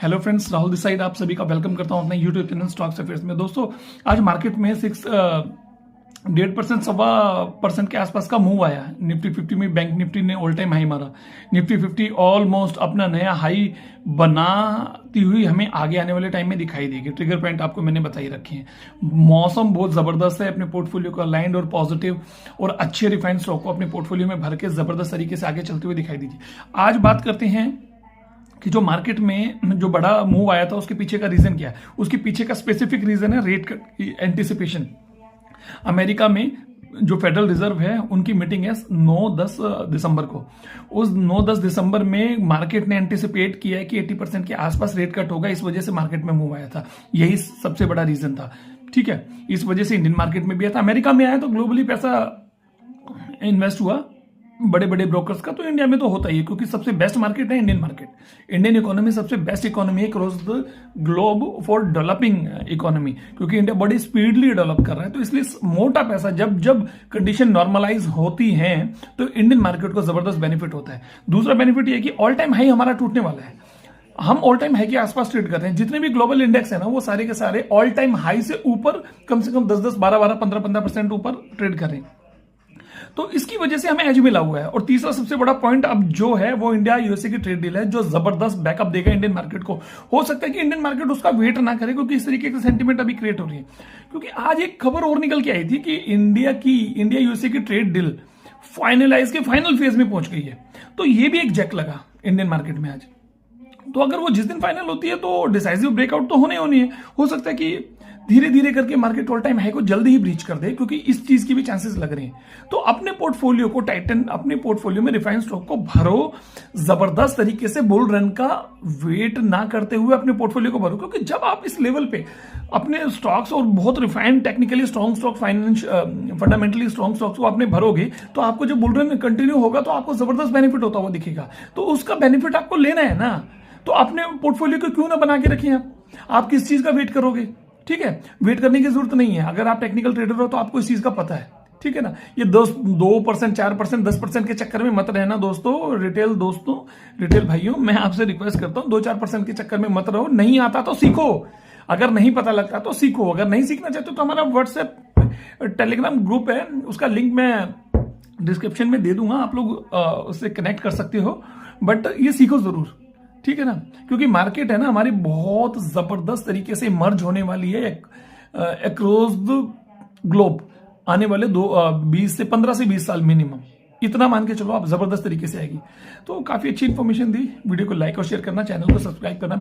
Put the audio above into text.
Hello friends, Rahul this side आप सभी का वेलकम करता हूं अपने यूट्यूब चैनल स्टॉक्स अफेयर्स में। दोस्तों, आज मार्केट में 1.5% 1.25% के आसपास का मूव आया है। निफ्टी 50 में बैंक निफ्टी ने ऑल टाइम हाई मारा। निफ्टी 50 ऑलमोस्ट अपना नया हाई बनाती हुई हमें आगे आने वाले टाइम में दिखाई देगी। ट्रिगर पॉइंट आपको मैंने बताई रखे हैं। मौसम बहुत जबरदस्त है, अपने पोर्टफोलियो को अलाइंड और पॉजिटिव और अच्छे रिफाइंड स्टॉक को अपने पोर्टफोलियो में भर के जबरदस्त तरीके से आगे चलते हुए दिखाई दीजिए। आज बात करते हैं कि जो मार्केट में जो बड़ा मूव आया था उसके पीछे का रीजन क्या है। उसके पीछे का स्पेसिफिक रीजन है रेट कट एंटिसिपेशन। अमेरिका में जो फेडरल रिजर्व है उनकी मीटिंग है 9-10 दिसंबर को। उस 9-10 दिसंबर में मार्केट ने एंटिसिपेट किया है कि 80% के आसपास रेट कट होगा। इस वजह से मार्केट में मूव आया था, यही सबसे बड़ा रीजन था। ठीक है, इस वजह से इंडियन मार्केट में भी आया था। अमेरिका में आया तो ग्लोबली पैसा इन्वेस्ट हुआ बड़े बड़े ब्रोकर्स का, तो इंडिया में तो होता ही है क्योंकि सबसे बेस्ट मार्केट है इंडियन मार्केट। इंडियन इकोनॉमी सबसे बेस्ट इकोनॉमी है cross the globe for developing economy, क्योंकि इंडिया बड़ी स्पीडली डेवलप कर रहा है। तो इसलिए मोटा पैसा जब कंडीशन नॉर्मलाइज होती है तो इंडियन मार्केट को जबरदस्त बेनिफिट होता है। दूसरा बेनिफिट यह कि ऑल टाइम हाई हमारा टूटने वाला है। हम ऑल टाइम हाई के आसपास ट्रेड कर रहे हैं। जितने भी ग्लोबल इंडेक्स है ना, वो सारे के सारे ऑल टाइम हाई से ऊपर कम से कम 10-10, 12-12, 15-15% ऊपर ट्रेड कर रहे हैं। तो इसकी वजह से हमें एज मिला हुआ है। और तीसरा सबसे बड़ा पॉइंट अब जो है वो इंडिया यूएसए की ट्रेड डील है, जो जबरदस्त बैकअप देगा इंडियन मार्केट को। हो सकता है कि इंडियन मार्केट उसका वेट ना करे, क्योंकि इस तरीके का सेंटीमेंट अभी क्रिएट हो रही है। क्योंकि आज एक खबर और निकल के आई थी कि इंडिया यूएसए की ट्रेड डील फाइनलाइज के फाइनल फेज में पहुंच गई है। तो ये भी एक जैक लगा इंडियन मार्केट में आज। तो अगर वो जिस दिन फाइनल होती है तो डिसाइसिव ब्रेकआउट तो होनी है। हो सकता है कि धीरे धीरे करके मार्केट ऑल टाइम हाई को जल्दी ही ब्रीच कर दे, क्योंकि इस चीज की भी चांसेस लग रहे हैं। तो अपने पोर्टफोलियो को टाइटन, अपने पोर्टफोलियो में रिफाइंड स्टॉक को भरो जबरदस्त तरीके से। बुल रन का वेट ना करते हुए अपने पोर्टफोलियो को भरो, क्योंकि जब आप इस लेवल पे अपने स्टॉक्स और बहुत refined technically strong stock, fundamentally strong stocks को आपने भरोगे तो आपको जब बुल रन कंटिन्यू होगा तो आपको जबरदस्त बेनिफिट होता हुआ दिखेगा। तो उसका बेनिफिट आपको लेना है ना, तो अपने पोर्टफोलियो को क्यों ना बना के रखें। आप किस चीज का वेट करोगे? ठीक है, वेट करने की जरूरत नहीं है। अगर आप टेक्निकल ट्रेडर हो तो आपको इस चीज का पता है। ठीक है ना, ये 2%, 4%, 10% के चक्कर में मत रहना दोस्तों, रिटेल भाइयों। मैं आपसे रिक्वेस्ट करता हूं 2-4% के चक्कर में मत रहो। नहीं आता तो सीखो, अगर नहीं पता लगता तो सीखो। अगर नहीं सीखना चाहते तो हमारा व्हाट्सएप टेलीग्राम ग्रुप है, उसका लिंक मैं डिस्क्रिप्शन में दे दूंगा, आप लोग उससे कनेक्ट कर सकते हो। बट ये सीखो जरूर, ठीक है ना, क्योंकि मार्केट है ना हमारी बहुत जबरदस्त तरीके से मर्ज होने वाली है अक्रॉस द ग्लोब आने वाले 15 से 20 साल मिनिमम। इतना मान के चलो आप, जबरदस्त तरीके से आएगी। तो काफी अच्छी इंफॉर्मेशन दी। वीडियो को लाइक और शेयर करना, चैनल को सब्सक्राइब करना।